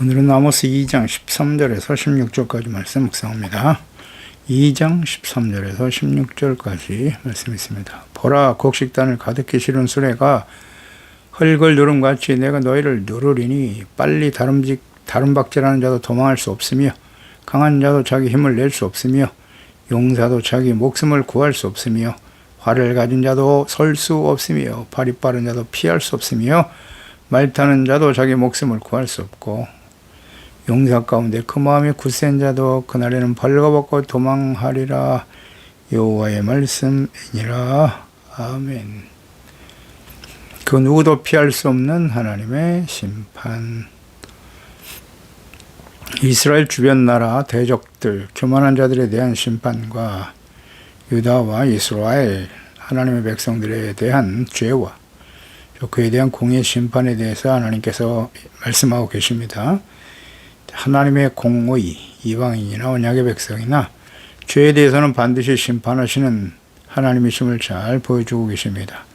오늘은 아모스 2장 13절에서 16절까지 말씀 묵상합니다. 2장 13절에서 16절까지 말씀 있습니다. 보라, 곡식단을 가득히 실은 수레가 흙을 누름같이 내가 너희를 누르리니 빨리 다름박질하는 자도 도망할 수 없으며 강한 자도 자기 힘을 낼 수 없으며 용사도 자기 목숨을 구할 수 없으며 활을 가진 자도 설 수 없으며 발이 빠른 자도 피할 수 없으며 말 타는 자도 자기 목숨을 구할 수 없고 용사 가운데 그 마음이 굳센 자도 그날에는 벌거벗고 도망하리라. 여호와의 말씀이니라. 아멘. 그 누구도 피할 수 없는 하나님의 심판. 이스라엘 주변 나라 대적들, 교만한 자들에 대한 심판과 유다와 이스라엘 하나님의 백성들에 대한 죄와 그에 대한 공의 심판에 대해서 하나님께서 말씀하고 계십니다. 하나님의 공의, 이방인이나 언약의 백성이나 죄에 대해서는 반드시 심판하시는 하나님이심을 잘 보여주고 계십니다.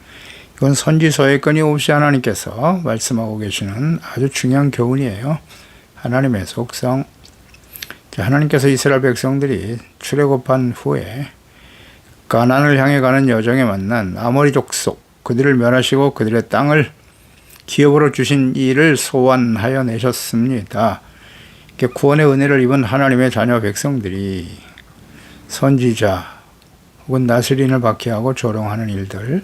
이건 선지서에 끊임없이 하나님께서 말씀하고 계시는 아주 중요한 교훈이에요. 하나님의 속성. 하나님께서 이스라엘 백성들이 출애굽한 후에 가나안을 향해 가는 여정에 만난 아모리 족속, 그들을 멸하시고 그들의 땅을 기업으로 주신 이를 소환하여 내셨습니다. 구원의 은혜를 입은 하나님의 자녀 백성들이 선지자 혹은 나스린을 박해하고 조롱하는 일들,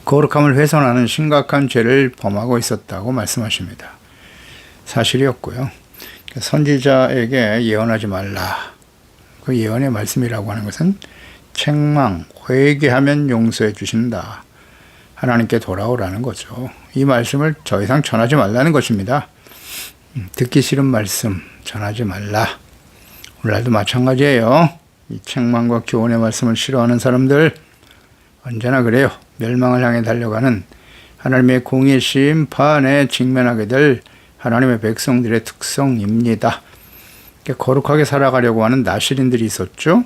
거룩함을 훼손하는 심각한 죄를 범하고 있었다고 말씀하십니다. 사실이었고요. 선지자에게 예언하지 말라. 그 예언의 말씀이라고 하는 것은 책망, 회개하면 용서해 주신다. 하나님께 돌아오라는 거죠. 이 말씀을 더 이상 전하지 말라는 것입니다. 듣기 싫은 말씀 전하지 말라. 오늘날도 마찬가지예요. 이 책망과 교훈의 말씀을 싫어하는 사람들 언제나 그래요. 멸망을 향해 달려가는 하나님의 공의 심판에 직면하게 될 하나님의 백성들의 특성입니다. 거룩하게 살아가려고 하는 나실인들이 있었죠.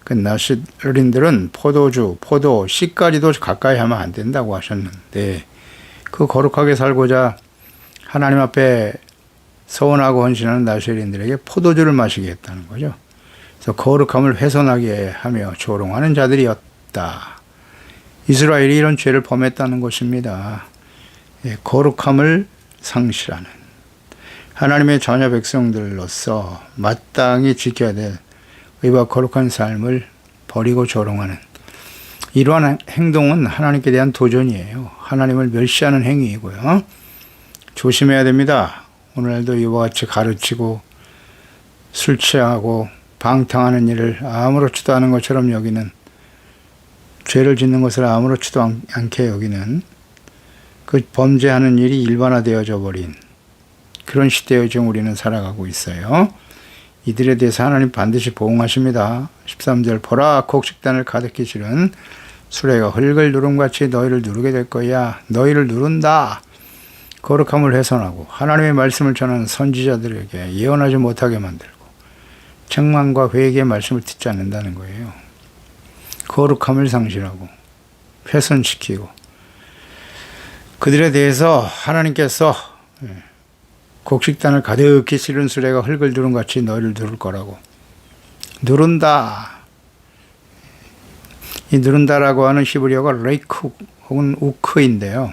그 나실인들은 포도주, 포도, 씨까지도 가까이 하면 안 된다고 하셨는데 그 거룩하게 살고자 하나님 앞에 서원하고 헌신하는 나실인들에게 포도주를 마시게 했다는 거죠. 그래서 거룩함을 훼손하게 하며 조롱하는 자들이었다. 이스라엘이 이런 죄를 범했다는 것입니다. 거룩함을 상실하는 하나님의 자녀 백성들로서 마땅히 지켜야 될 의와 거룩한 삶을 버리고 조롱하는 이러한 행동은 하나님께 대한 도전이에요. 하나님을 멸시하는 행위이고요. 조심해야 됩니다. 오늘도 이와 같이 가르치고 술 취하고 방탕하는 일을 아무렇지도 않은 것처럼 여기는, 죄를 짓는 것을 아무렇지도 않게 여기는, 그 범죄하는 일이 일반화되어져 버린 그런 시대에 지금 우리는 살아가고 있어요. 이들에 대해서 하나님 반드시 보응하십니다. 13절 보라, 곡식단을 가득히 실은 수레가 흙을 누름같이 너희를 누르게 될 거야. 너희를 누른다. 거룩함을 훼손하고 하나님의 말씀을 전하는 선지자들에게 예언하지 못하게 만들고 책망과 회개의 말씀을 듣지 않는다는 거예요. 거룩함을 상실하고 훼손시키고 그들에 대해서 하나님께서 곡식단을 가득히 실은 수레가 흙을 누름같이 너희를 누를 거라고. 누른다. 이 누른다라고 하는 히브리어가 레이크 혹은 우크인데요.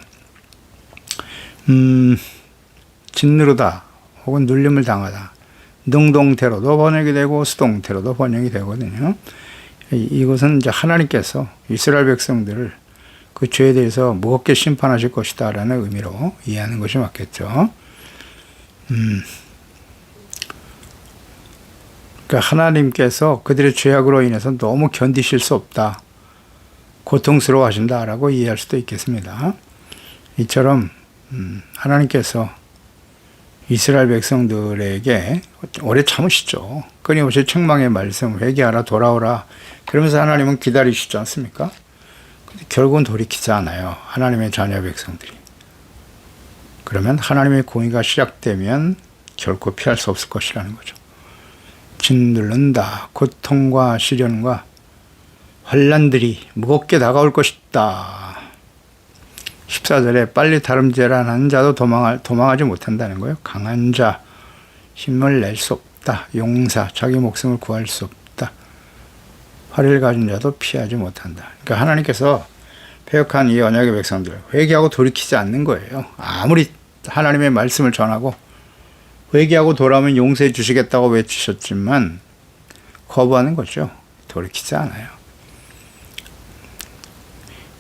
짓누르다 혹은 눌림을 당하다. 능동태로도 번역이 되고 수동태로도 번역이 되거든요. 이것은 이제 하나님께서 이스라엘 백성들을 그 죄에 대해서 무겁게 심판하실 것이다 라는 의미로 이해하는 것이 맞겠죠. 그러니까 하나님께서 그들의 죄악으로 인해서 너무 견디실 수 없다, 고통스러워 하신다라고 이해할 수도 있겠습니다. 이처럼 하나님께서 이스라엘 백성들에게 오래 참으시죠. 끊임없이 책망의 말씀, 회개하라, 돌아오라. 그러면서 하나님은 기다리시지 않습니까? 근데 결국은 돌이키지 않아요. 하나님의 자녀 백성들이. 그러면 하나님의 공의가 시작되면 결코 피할 수 없을 것이라는 거죠. 짓누른다. 고통과 시련과 환난들이 무겁게 다가올 것이다. 14절에 빨리 다름질하는 자도 도망하지 못한다는 거예요. 강한 자, 힘을 낼 수 없다. 용사, 자기 목숨을 구할 수 없다. 활을 가진 자도 피하지 못한다. 그러니까 하나님께서 패역한 이 언약의 백성들, 회개하고 돌이키지 않는 거예요. 아무리 하나님의 말씀을 전하고 회개하고 돌아오면 용서해 주시겠다고 외치셨지만 거부하는 거죠. 돌이키지 않아요.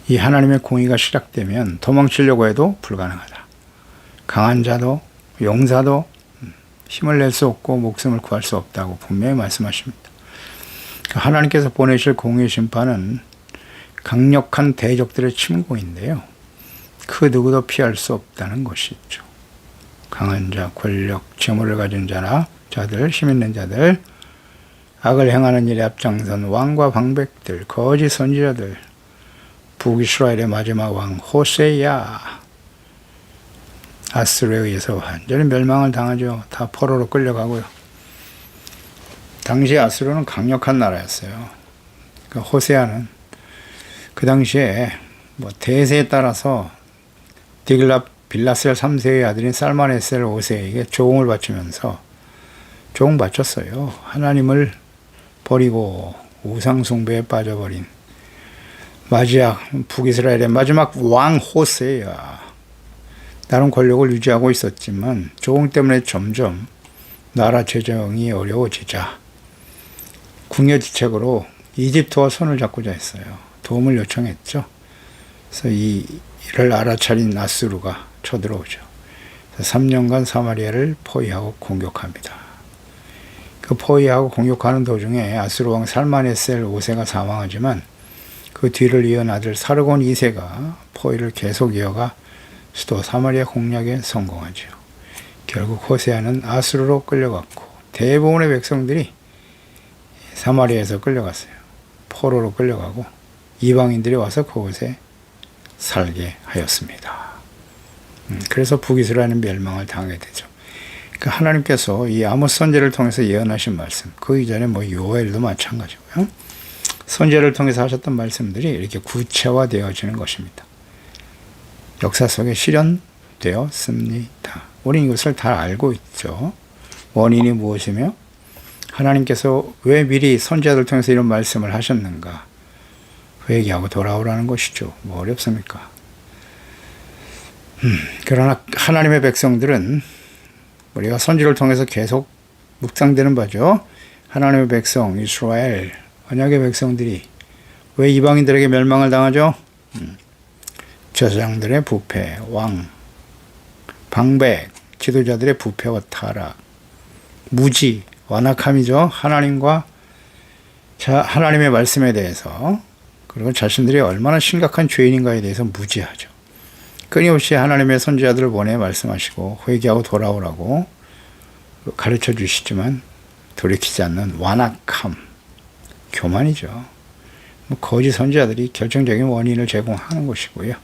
이 하나님의 공의가 시작되면 도망치려고 해도 불가능하다. 강한 자도 용사도 힘을 낼 수 없고 목숨을 구할 수 없다고 분명히 말씀하십니다. 하나님께서 보내실 공의 심판은 강력한 대적들의 침공인데요. 그 누구도 피할 수 없다는 것이죠. 강한 자, 권력, 재물을 가진 자나 자들, 힘 있는 자들, 악을 행하는 일에 앞장선 왕과 방백들, 거짓 선지자들, 북이스라엘의 마지막 왕 호세야, 아수르에 의해서 완전히 멸망을 당하죠. 다 포로로 끌려가고요. 당시 아수르는 강력한 나라였어요. 그러니까 호세아는 그 당시에 대세에 따라서 디글랏 빌라셀 3세의 아들인 살마네셀 5세에게 조공을 바치면서 조공 바쳤어요. 하나님을 버리고 우상숭배에 빠져버린 마지막 북이스라엘의 마지막 왕 호세야. 나름 권력을 유지하고 있었지만 조공 때문에 점점 나라 재정이 어려워지자 궁여지책으로 이집트와 손을 잡고자 했어요. 도움을 요청했죠. 그래서 이를 알아차린 아수르가 쳐들어오죠. 3년간 사마리아를 포위하고 공격합니다. 그 포위하고 공격하는 도중에 아수르 왕 살마네셀 5세가 사망하지만 그 뒤를 이은 아들 사르곤 2세가 포위를 계속 이어가 수도 사마리아 공략에 성공하죠. 결국 호세아는 아수르로 끌려갔고 대부분의 백성들이 사마리아에서 끌려갔어요. 포로로 끌려가고 이방인들이 와서 그곳에 살게 하였습니다. 그래서 북이스라엘은 멸망을 당하게 되죠. 그러니까 하나님께서 이 아모스 선지자를 통해서 예언하신 말씀, 그 이전에 요엘도 마찬가지고요. 선지자를 통해서 하셨던 말씀들이 이렇게 구체화되어지는 것입니다. 역사 속에 실현되었습니다. 우리는 이것을 다 알고 있죠. 원인이 무엇이며 하나님께서 왜 미리 선지자들 통해서 이런 말씀을 하셨는가? 회개하고 돌아오라는 것이죠. 뭐 어렵습니까? 그러나 하나님의 백성들은 우리가 선지를 통해서 계속 묵상되는 바죠. 하나님의 백성 이스라엘 언약의 백성들이 왜 이방인들에게 멸망을 당하죠? 제사장들의 부패, 왕, 방백, 지도자들의 부패와 타락, 무지, 완악함이죠. 하나님의 말씀에 대해서, 그리고 자신들이 얼마나 심각한 죄인인가에 대해서 무지하죠. 끊임없이 하나님의 선지자들을 보내 말씀하시고 회개하고 돌아오라고 가르쳐 주시지만 돌이키지 않는 완악함, 교만이죠. 거짓 선지자들이 결정적인 원인을 제공하는 것이고요.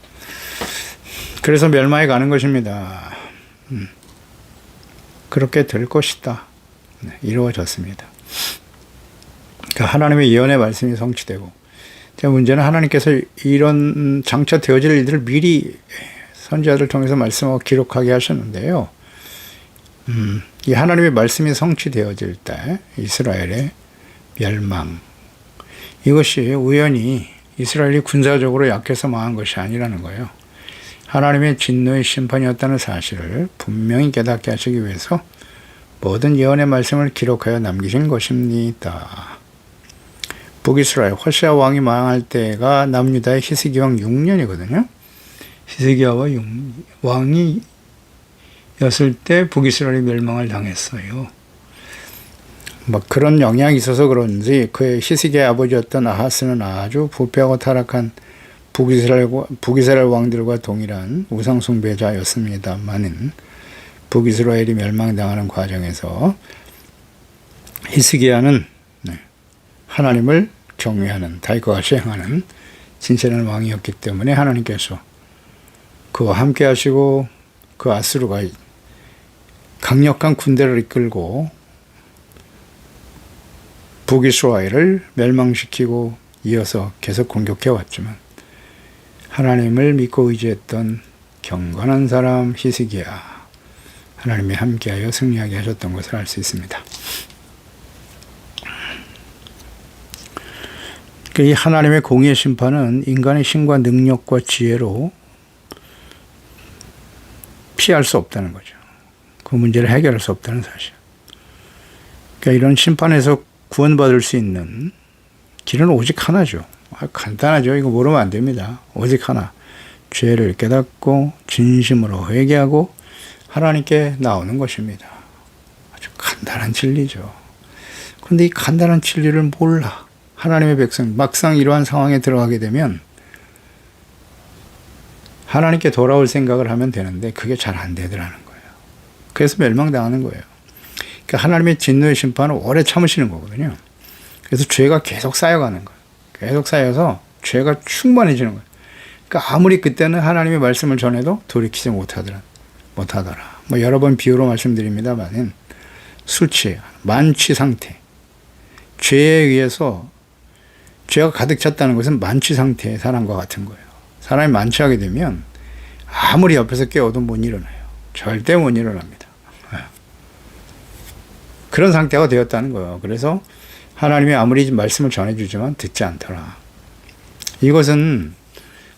그래서 멸망에 가는 것입니다. 그렇게 될 것이다. 이루어졌습니다. 그러니까 하나님의 예언의 말씀이 성취되고, 문제는 하나님께서 이런 장차 되어질 일들을 미리 선지자들 통해서 말씀하고 기록하게 하셨는데요. 이 하나님의 말씀이 성취되어질 때 이스라엘의 멸망, 이것이 우연히 이스라엘이 군사적으로 약해서 망한 것이 아니라는 거예요. 하나님의 진노의 심판이었다는 사실을 분명히 깨닫게 하시기 위해서 모든 예언의 말씀을 기록하여 남기신 것입니다. 북이스라엘 호세아 왕이 망할 때가 남유다의 히스기 왕 6년이거든요. 히스기야 왕이 였을 때 북이스라엘이 멸망을 당했어요. 그런 영향이 있어서 그런지 그의 히스기야의 아버지였던 아하스는 아주 부패하고 타락한 북이스라엘 왕들과 동일한 우상숭배자였습니다만은 북이스라엘이 멸망당하는 과정에서 히스기야는 하나님을 경외하는 다윗과 같이 행하는 진실한 왕이었기 때문에 하나님께서 그와 함께 하시고 그 아수르가 강력한 군대를 이끌고 북이스라엘을 멸망시키고 이어서 계속 공격해 왔지만 하나님을 믿고 의지했던 경건한 사람 히스기야, 하나님이 함께하여 승리하게 하셨던 것을 알 수 있습니다. 이 하나님의 공의의 심판은 인간의 힘과 능력과 지혜로 피할 수 없다는 거죠. 그 문제를 해결할 수 없다는 사실. 그러니까 이런 심판에서 구원받을 수 있는 길은 오직 하나죠. 간단하죠. 이거 모르면 안 됩니다. 오직 하나. 죄를 깨닫고 진심으로 회개하고 하나님께 나오는 것입니다. 아주 간단한 진리죠. 그런데 이 간단한 진리를 몰라. 하나님의 백성, 막상 이러한 상황에 들어가게 되면 하나님께 돌아올 생각을 하면 되는데 그게 잘 안 되더라는 거예요. 그래서 멸망당하는 거예요. 그러니까 하나님의 진노의 심판을 오래 참으시는 거거든요. 그래서 죄가 계속 쌓여가는 거예요. 계속 쌓여서 죄가 충만해지는 거예요. 그러니까 아무리 그때는 하나님의 말씀을 전해도 돌이키지 못하더라. 뭐 여러 번 비유로 말씀드립니다만 술 취해, 만취 상태. 죄에 의해서 죄가 가득 찼다는 것은 만취 상태의 사람과 같은 거예요. 사람이 만취하게 되면 아무리 옆에서 깨워도 못 일어나요. 절대 못 일어납니다. 그런 상태가 되었다는 거예요. 그래서 하나님이 아무리 말씀을 전해주지만 듣지 않더라. 이것은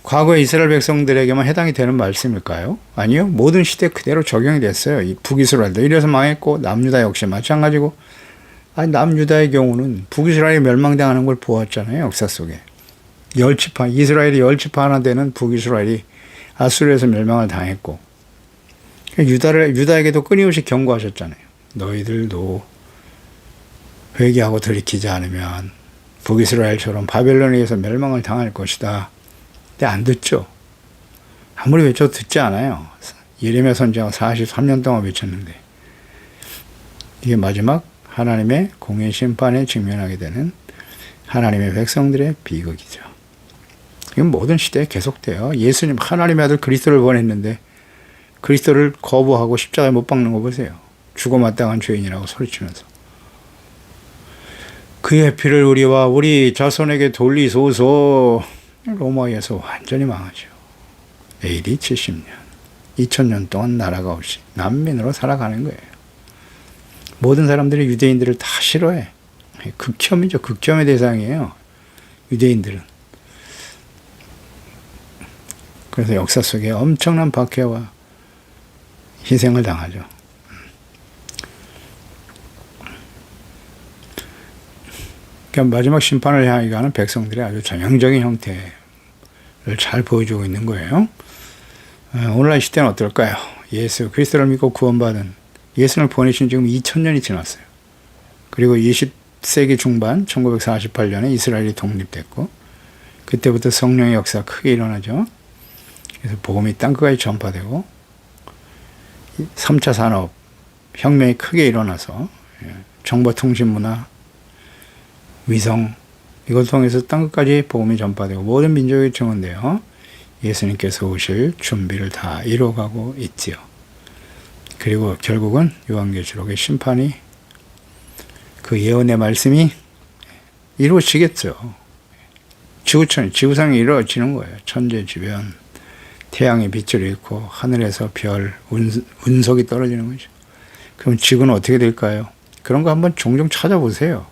과거의 이스라엘 백성들에게만 해당이 되는 말씀일까요? 아니요. 모든 시대 그대로 적용이 됐어요. 이 북이스라엘도 이래서 망했고 남유다 역시 마찬가지고, 아니 남유다의 경우는 북이스라엘이 멸망당하는 걸 보았잖아요. 역사 속에. 열지파, 이스라엘이 열지파 하나 되는 북이스라엘이 아수르에서 멸망을 당했고, 유다에게도 끊임없이 경고하셨잖아요. 너희들도 회개하고 돌이키지 않으면 북이스라엘처럼 바벨론에 의해서 멸망을 당할 것이다. 근데 안 듣죠. 아무리 외쳐도 듣지 않아요. 예레미야 선지자가 43년 동안 외쳤는데 이게 마지막 하나님의 공의 심판에 직면하게 되는 하나님의 백성들의 비극이죠. 이건 모든 시대에 계속돼요. 예수님 하나님의 아들 그리스도를 보냈는데 그리스도를 거부하고 십자가에 못 박는 거 보세요. 죽어 마땅한 죄인이라고 소리치면서 그의 피를 우리와 우리 자손에게 돌리소서. 로마에서 완전히 망하죠. AD 70년, 2000년 동안 나라가 없이 난민으로 살아가는 거예요. 모든 사람들이 유대인들을 다 싫어해. 극혐이죠. 극혐의 대상이에요. 유대인들은. 그래서 역사 속에 엄청난 박해와 희생을 당하죠. 그러니까 마지막 심판을 향해 가는 백성들의 아주 전형적인 형태를 잘 보여주고 있는 거예요. 오늘날 시대는 어떨까요? 예수 그리스도를 믿고 구원받은 예수를 보내신 지금 2000년이 지났어요. 그리고 20세기 중반 1948년에 이스라엘이 독립됐고 그때부터 성령의 역사가 크게 일어나죠. 그래서 복음이 땅끝까지 전파되고 3차 산업 혁명이 크게 일어나서 정보통신문화 위성 이걸 통해서 땅끝까지 복음이 전파되고 모든 민족이 증언되어 예수님께서 오실 준비를 다 이뤄가고 있지요. 그리고 결국은 요한계시록의 심판이 그 예언의 말씀이 이루어지겠죠. 지구상이 이루어지는 거예요. 천재지변, 태양의 빛을 잃고 하늘에서 별, 운석이 떨어지는 거죠. 그럼 지구는 어떻게 될까요? 그런 거 한번 종종 찾아보세요.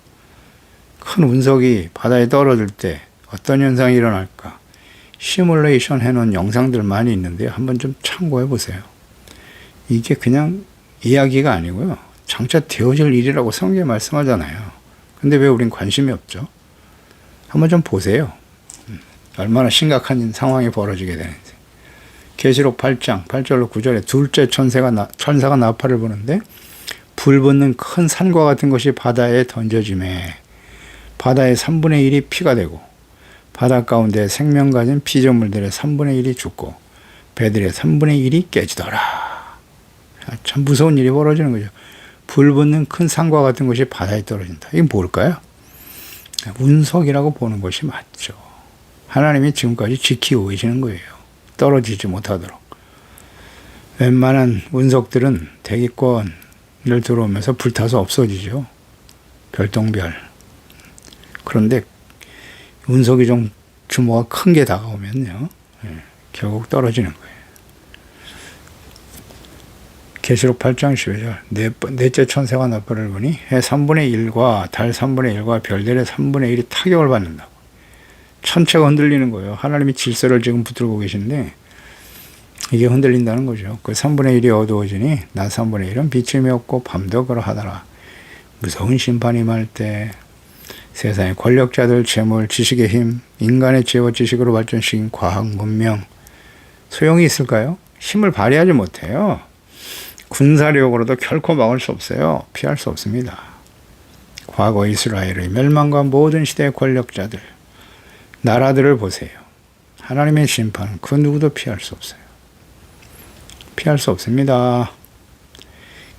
큰 운석이 바다에 떨어질 때 어떤 현상이 일어날까? 시뮬레이션 해놓은 영상들 많이 있는데 한번 좀 참고해 보세요. 이게 그냥 이야기가 아니고요. 장차 되어질 일이라고 성경에 말씀하잖아요. 근데 왜 우린 관심이 없죠? 한번 좀 보세요. 얼마나 심각한 상황이 벌어지게 되는지. 계시록 8장 8절로 9절에 둘째 천사가 나팔을 부는데 불 붙는 큰 산과 같은 것이 바다에 던져지매 바다의 3분의 1이 피가 되고 바다 가운데 생명 가진 피조물들의 3분의 1이 죽고 배들의 3분의 1이 깨지더라. 참 무서운 일이 벌어지는 거죠. 불 붙는 큰 산과 같은 것이 바다에 떨어진다. 이게 뭘까요? 운석이라고 보는 것이 맞죠. 하나님이 지금까지 지키고 계시는 거예요. 떨어지지 못하도록. 웬만한 운석들은 대기권을 들어오면서 불타서 없어지죠. 별똥별. 그런데 운석이 좀 규모가 큰 게 다가오면요. 결국 떨어지는 거예요. 계시록 8장 12절 넷째 천사가 나팔을 부니 해 3분의 1과 달 3분의 1과 별들의 3분의 1이 타격을 받는다고. 천체가 흔들리는 거예요. 하나님이 질서를 지금 붙들고 계신데 이게 흔들린다는 거죠. 그 3분의 1이 어두워지니 낮 3분의 1은 비침이 없고 밤도 그러하더라. 무서운 심판이 임할 때 세상의 권력자들, 재물, 지식의 힘, 인간의 지혜와 지식으로 발전시킨 과학, 문명 소용이 있을까요? 힘을 발휘하지 못해요. 군사력으로도 결코 막을 수 없어요. 피할 수 없습니다. 과거 이스라엘의 멸망과 모든 시대의 권력자들, 나라들을 보세요. 하나님의 심판은 그 누구도 피할 수 없어요. 피할 수 없습니다.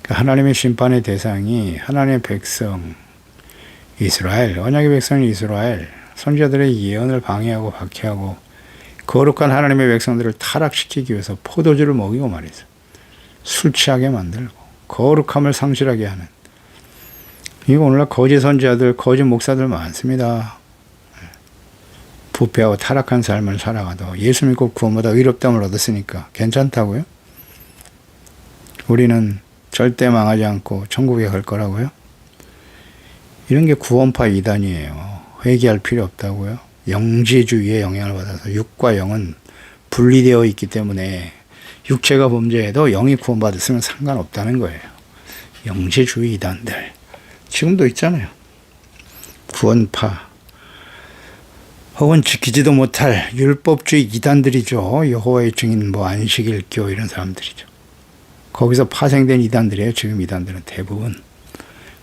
하나님의 심판의 대상이 하나님의 백성 이스라엘, 언약의 백성 이스라엘, 선지자들의 예언을 방해하고 박해하고 거룩한 하나님의 백성들을 타락시키기 위해서 포도주를 먹이고 말이죠. 술 취하게 만들고 거룩함을 상실하게 하는, 이거 오늘날 거짓 선지자들, 거짓 목사들 많습니다. 부패하고 타락한 삶을 살아가도 예수 믿고 구원받아 의롭다함을 얻었으니까 괜찮다고요? 우리는 절대 망하지 않고 천국에 갈 거라고요? 이런 게 구원파 이단이에요. 회개할 필요 없다고요? 영지주의의 영향을 받아서 육과 영은 분리되어 있기 때문에 육체가 범죄해도 영이 구원받았으면 상관없다는 거예요. 영지주의 이단들 지금도 있잖아요. 구원파 혹은 지키지도 못할 율법주의 이단들이죠. 여호와의 증인, 안식일교 이런 사람들이죠. 거기서 파생된 이단들이에요. 지금 이단들은 대부분.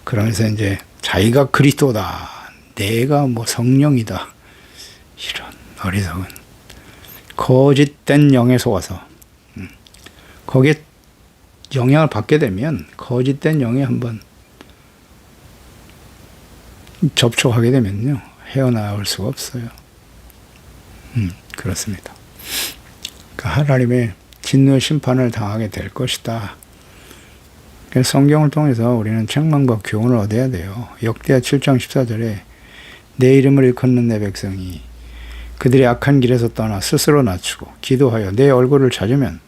그러면서 이제 자기가 그리스도다, 내가 성령이다, 이런 어리석은 거짓된 영에 속아서 거기에 영향을 받게 되면 거짓된 영에 한번 접촉하게 되면요 헤어나올 수가 없어요. 그렇습니다. 그러니까 하나님의 진노의 심판을 당하게 될 것이다. 그래서 성경을 통해서 우리는 책망과 교훈을 얻어야 돼요. 역대하 7장 14절에 내 이름을 일컫는 내 백성이 그들의 악한 길에서 떠나 스스로 낮추고 기도하여 내 얼굴을 찾으면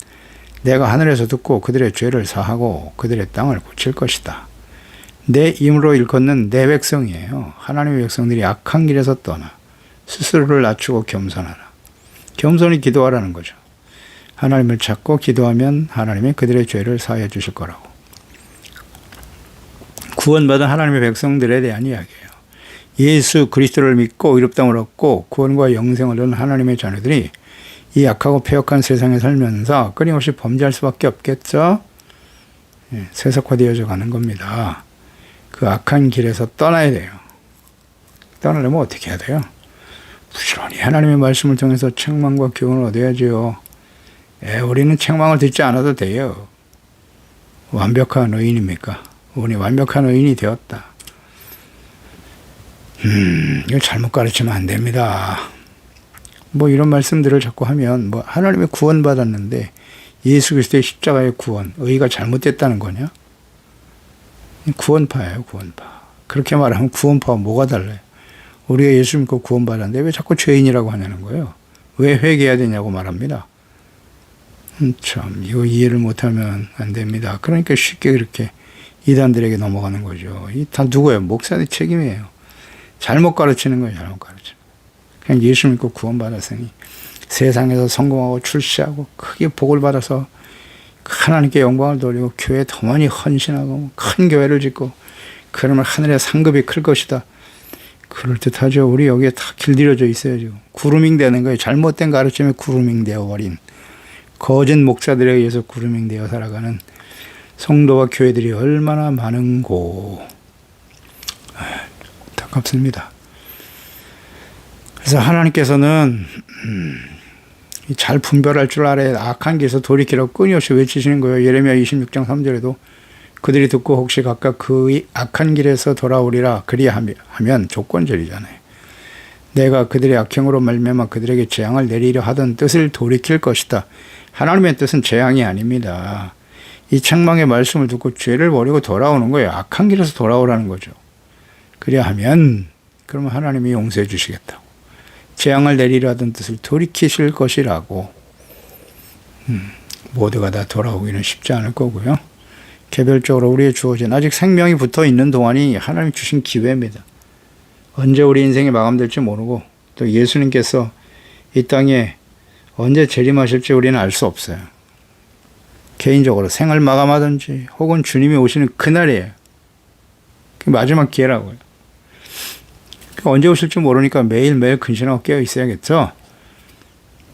내가 하늘에서 듣고 그들의 죄를 사하고 그들의 땅을 고칠 것이다. 내 이름으로 일컫는 내 백성이에요. 하나님의 백성들이 악한 길에서 떠나 스스로를 낮추고 겸손하라. 겸손히 기도하라는 거죠. 하나님을 찾고 기도하면 하나님이 그들의 죄를 사하여 주실 거라고. 구원받은 하나님의 백성들에 대한 이야기예요. 예수 그리스도를 믿고 의롭다함을 얻고 구원과 영생을 얻은 하나님의 자녀들이 이 악하고 패역한 세상에 살면서 끊임없이 범죄할 수밖에 없겠죠. 세속화되어져 가는 겁니다. 그 악한 길에서 떠나야 돼요. 떠나려면 어떻게 해야 돼요? 부지런히 하나님의 말씀을 통해서 책망과 교훈을 얻어야죠. 우리는 책망을 듣지 않아도 돼요. 완벽한 의인입니까? 우리 완벽한 의인이 되었다. 이거 잘못 가르치면 안 됩니다. 이런 말씀들을 자꾸 하면 하나님의 구원받았는데 예수 그리스도의 십자가의 구원, 의가 잘못됐다는 거냐? 구원파예요, 구원파. 그렇게 말하면 구원파와 뭐가 달라요? 우리가 예수 믿고 구원받았는데 왜 자꾸 죄인이라고 하냐는 거예요. 왜 회개해야 되냐고 말합니다. 참 이거 이해를 못하면 안 됩니다. 그러니까 쉽게 그렇게 이단들에게 넘어가는 거죠. 이 다 누구예요? 목사의 책임이에요. 잘못 가르치는 거예요. 잘못 가르치는. 그냥 예수 믿고 구원받았으니 세상에서 성공하고 출세하고 크게 복을 받아서 하나님께 영광을 돌리고 교회에 더 많이 헌신하고 큰 교회를 짓고 그러면 하늘의 상급이 클 것이다. 그럴듯하죠. 우리 여기에 다 길들여져 있어요. 지금 구루밍 되는 거예요. 잘못된 가르침에 구루밍 되어버린 거짓 목사들에 의해서 구루밍 되어 살아가는 성도와 교회들이 얼마나 많은고. 안타깝습니다. 그래서 하나님께서는 잘 분별할 줄 알아야 악한 길에서 돌이키라고 끊임없이 외치시는 거예요. 예레미야 26장 3절에도 그들이 듣고 혹시 각각 그 악한 길에서 돌아오리라 그리하면 조건절이잖아요. 내가 그들의 악행으로 말미암아 그들에게 재앙을 내리려 하던 뜻을 돌이킬 것이다. 하나님의 뜻은 재앙이 아닙니다. 이 책망의 말씀을 듣고 죄를 버리고 돌아오는 거예요. 악한 길에서 돌아오라는 거죠. 그리하면 그러면 하나님이 용서해 주시겠다고. 재앙을 내리라던 뜻을 돌이키실 것이라고. 모두가 다 돌아오기는 쉽지 않을 거고요. 개별적으로 우리의 주어진 아직 생명이 붙어 있는 동안이 하나님 주신 기회입니다. 언제 우리 인생이 마감될지 모르고 또 예수님께서 이 땅에 언제 재림하실지 우리는 알 수 없어요. 개인적으로 생을 마감하든지 혹은 주님이 오시는 그날이에요. 그 마지막 기회라고요. 언제 오실지 모르니까 매일매일 근신하고 깨어 있어야겠죠.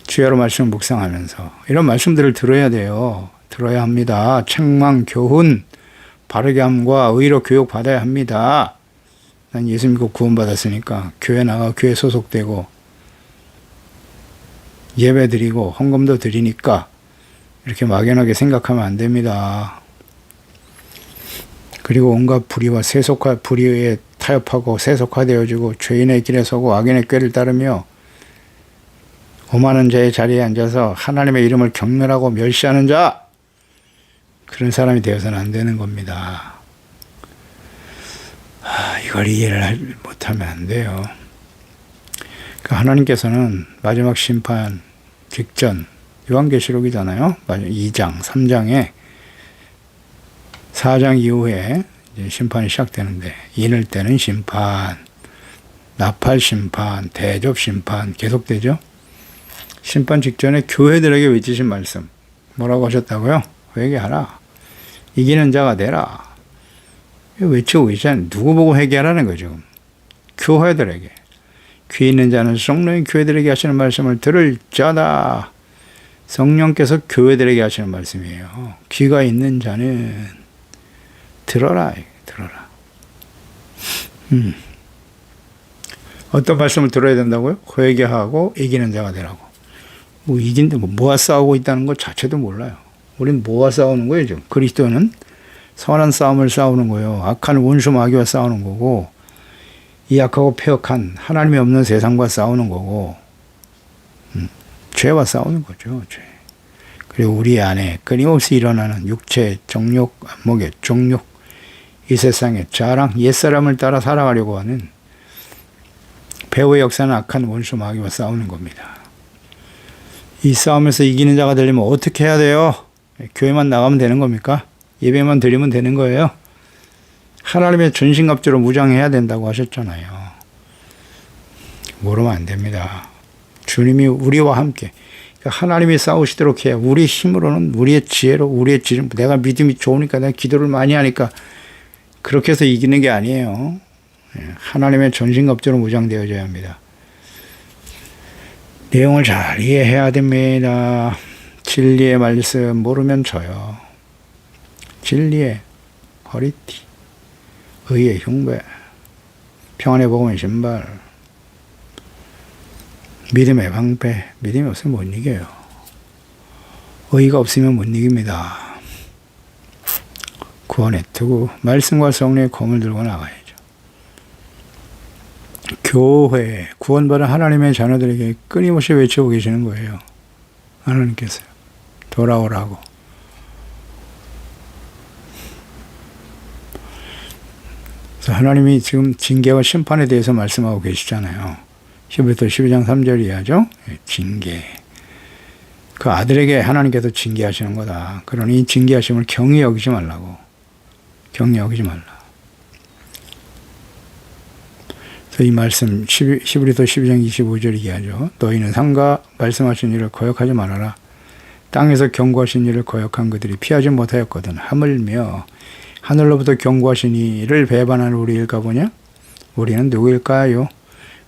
주야로 말씀을 묵상하면서 이런 말씀들을 들어야 돼요. 들어야 합니다. 책망, 교훈, 바르게 함과 의로 교육 받아야 합니다. 난 예수 믿고 구원받았으니까 교회 나가 교회 소속되고 예배 드리고 헌금도 드리니까 이렇게 막연하게 생각하면 안 됩니다. 그리고 온갖 불의에 타협하고 세속화되어지고 죄인의 길에 서고 악인의 꾀를 따르며 오만한 자의 자리에 앉아서 하나님의 이름을 경멸하고 멸시하는 자, 그런 사람이 되어서는 안 되는 겁니다. 이걸 이해를 못하면 안 돼요. 그러니까 하나님께서는 마지막 심판 직전, 요한계시록이잖아요. 2장, 3장에 4장 이후에 이제 심판이 시작되는데, 인을 때는 심판, 나팔 심판, 대접 심판 계속되죠. 심판 직전에 교회들에게 외치신 말씀 뭐라고 하셨다고요? 회개하라. 이기는 자가 되라. 외치고 계시잖아요. 누구 보고 회개하라는 거죠. 교회들에게. 귀 있는 자는 성령이 교회들에게 하시는 말씀을 들을 자다. 성령께서 교회들에게 하시는 말씀이에요. 귀가 있는 자는 들어라. 들어라. 어떤 말씀을 들어야 된다고요? 회개하고 이기는 자가 되라고. 뭐 이긴데 뭐가 싸우고 있다는 것 자체도 몰라요. 우린 뭐가 싸우는 거예요, 지금? 그리스도는 선한 싸움을 싸우는 거예요. 악한 원수 마귀와 싸우는 거고, 이 악하고 폐역한 하나님이 없는 세상과 싸우는 거고, 죄와 싸우는 거죠, 죄. 그리고 우리 안에 끊임없이 일어나는 육체, 정욕, 안목의 정욕, 이 세상의 자랑, 옛사람을 따라 살아가려고 하는 배후의 역사는 악한 원수 마귀와 싸우는 겁니다. 이 싸움에서 이기는 자가 되려면 어떻게 해야 돼요? 교회만 나가면 되는 겁니까? 예배만 드리면 되는 거예요? 하나님의 전신갑주로 무장해야 된다고 하셨잖아요. 모르면 안 됩니다. 주님이 우리와 함께 하나님이 싸우시도록 해야, 우리 힘으로는, 우리의 지혜로, 우리의 지름, 내가 믿음이 좋으니까, 내가 기도를 많이 하니까 그렇게 해서 이기는 게 아니에요. 하나님의 전신갑주로 무장되어져야 합니다. 내용을 잘 이해해야 됩니다. 진리의 말씀 모르면 져요. 진리의 허리띠, 의의 흉배, 평안의 복음의 신발, 믿음의 방패. 믿음이 없으면 못 이겨요. 의의가 없으면 못 이깁니다. 구원의 투구, 말씀과 성령의 검을 들고 나가야죠. 교회, 구원받은 하나님의 자녀들에게 끊임없이 외치고 계시는 거예요. 하나님께서요. 돌아오라고. 그래서 하나님이 지금 징계와 심판에 대해서 말씀하고 계시잖아요. 히브리서 12장 3절 이하죠. 징계. 그 아들에게 하나님께서 징계하시는 거다. 그러니 이 징계하심을 경히 여기지 말라고. 경히 여기지 말라. 그래서 이 말씀 히브리서 12장 25절 이하죠. 너희는 상가 말씀하신 일을 거역하지 말아라. 땅에서 경고하신 일을 거역한 그들이 피하지 못하였거든. 하물며 하늘로부터 경고하신 이를 배반하는 우리일까 보냐? 우리는 누구일까요?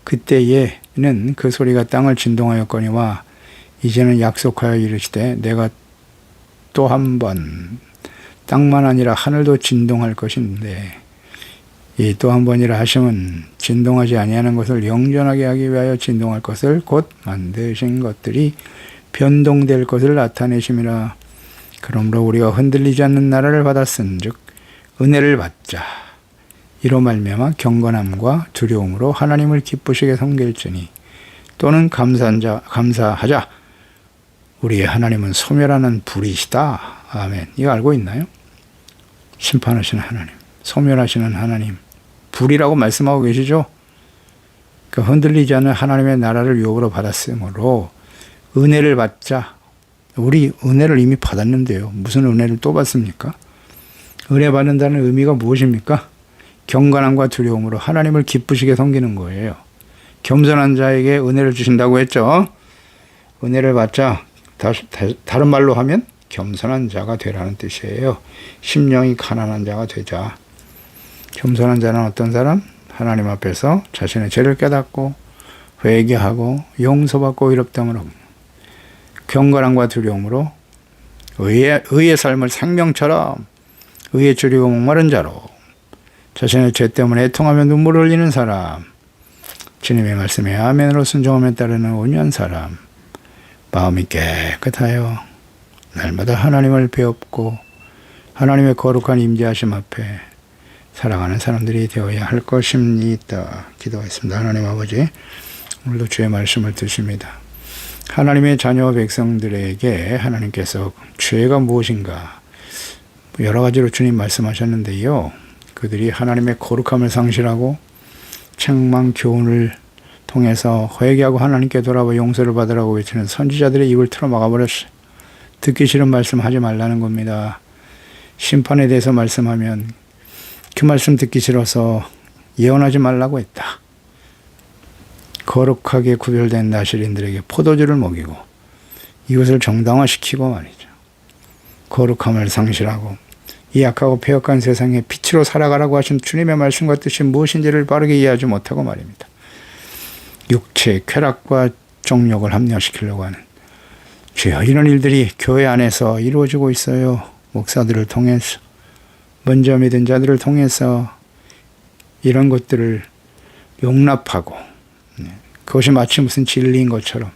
그때에는 그 소리가 땅을 진동하였거니와 이제는 약속하여 이르시되 내가 또 한 번 땅만 아니라 하늘도 진동할 것인데, 이 또 한 번이라 하심은 진동하지 아니하는 것을 영전하게 하기 위하여 진동할 것을 곧 만드신 것들이 변동될 것을 나타내심이라. 그러므로 우리가 흔들리지 않는 나라를 받았은즉 은혜를 받자. 이로 말미암아 경건함과 두려움으로 하나님을 기쁘시게 섬길지니, 또는 감사하자. 우리의 하나님은 소멸하는 불이시다. 아멘. 이거 알고 있나요? 심판하시는 하나님, 소멸하시는 하나님, 불이라고 말씀하고 계시죠? 그 흔들리지 않는 하나님의 나라를 유업으로 받았으므로 은혜를 받자. 우리 은혜를 이미 받았는데요. 무슨 은혜를 또 받습니까? 은혜 받는다는 의미가 무엇입니까? 경건함과 두려움으로 하나님을 기쁘시게 섬기는 거예요. 겸손한 자에게 은혜를 주신다고 했죠. 은혜를 받자. 다른 말로 하면 겸손한 자가 되라는 뜻이에요. 심령이 가난한 자가 되자. 겸손한 자는 어떤 사람? 하나님 앞에서 자신의 죄를 깨닫고 회개하고 용서받고 의롭다함으로 경건함과 두려움으로 의의 삶을 생명처럼 의에 줄이고 목마른 자로 자신의 죄 때문에 애통하며 눈물을 흘리는 사람, 주님의 말씀에 아멘으로 순종하며 따르는 온유한 사람, 마음이 깨끗하여 날마다 하나님을 배웁고 하나님의 거룩한 임재하심 앞에 살아가는 사람들이 되어야 할 것입니다. 기도하겠습니다. 하나님 아버지, 오늘도 주의 말씀을 드십니다. 하나님의 자녀 백성들에게 하나님께서 죄가 무엇인가 여러 가지로 주님 말씀하셨는데요. 그들이 하나님의 거룩함을 상실하고 책망 교훈을 통해서 회개하고 하나님께 돌아와 용서를 받으라고 외치는 선지자들의 입을 틀어 막아버렸어요. 듣기 싫은 말씀 하지 말라는 겁니다. 심판에 대해서 말씀하면 그 말씀 듣기 싫어서 예언하지 말라고 했다. 거룩하게 구별된 나실인들에게 포도주를 먹이고 이것을 정당화시키고 말이죠. 거룩함을 상실하고 이 약하고 폐역한 세상에 빛으로 살아가라고 하신 주님의 말씀과 뜻이 무엇인지를 빠르게 이해하지 못하고 말입니다. 육체의 쾌락과 정욕을 합리화시키려고 하는 주여, 이런 일들이 교회 안에서 이루어지고 있어요. 목사들을 통해서, 먼저 믿은 자들을 통해서 이런 것들을 용납하고 그것이 마치 무슨 진리인 것처럼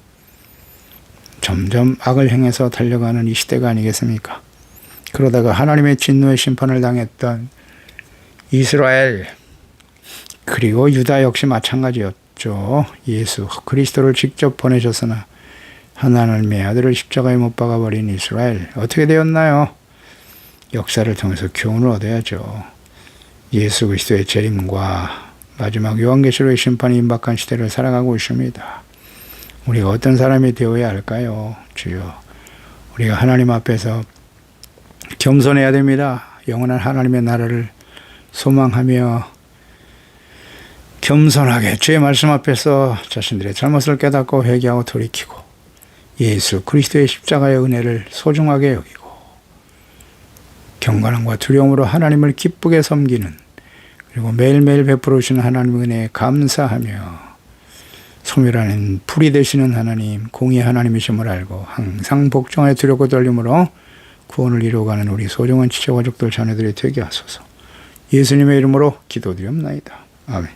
점점 악을 행해서 달려가는 이 시대가 아니겠습니까? 그러다가 하나님의 진노의 심판을 당했던 이스라엘 그리고 유다 역시 마찬가지였죠. 예수 그리스도를 직접 보내셨으나 하나님의 아들을 십자가에 못 박아버린 이스라엘 어떻게 되었나요? 역사를 통해서 교훈을 얻어야죠. 예수 그리스도의 재림과 마지막 요한계시록의 심판이 임박한 시대를 살아가고 있습니다. 우리가 어떤 사람이 되어야 할까요? 주여, 우리가 하나님 앞에서 겸손해야 됩니다. 영원한 하나님의 나라를 소망하며 겸손하게 주의 말씀 앞에서 자신들의 잘못을 깨닫고 회개하고 돌이키고 예수 그리스도의 십자가의 은혜를 소중하게 여기고 경건함과 두려움으로 하나님을 기쁘게 섬기는, 그리고 매일매일 베풀어 주시는 하나님의 은혜에 감사하며 소멸하는 불이 되시는 하나님, 공의의 하나님이심을 알고 항상 복종하여 두렵고 떨림으로 구원을 이루어가는 우리 소중한 지체가족들 자녀들이 되게 하소서. 예수님의 이름으로 기도드리옵나이다. 아멘.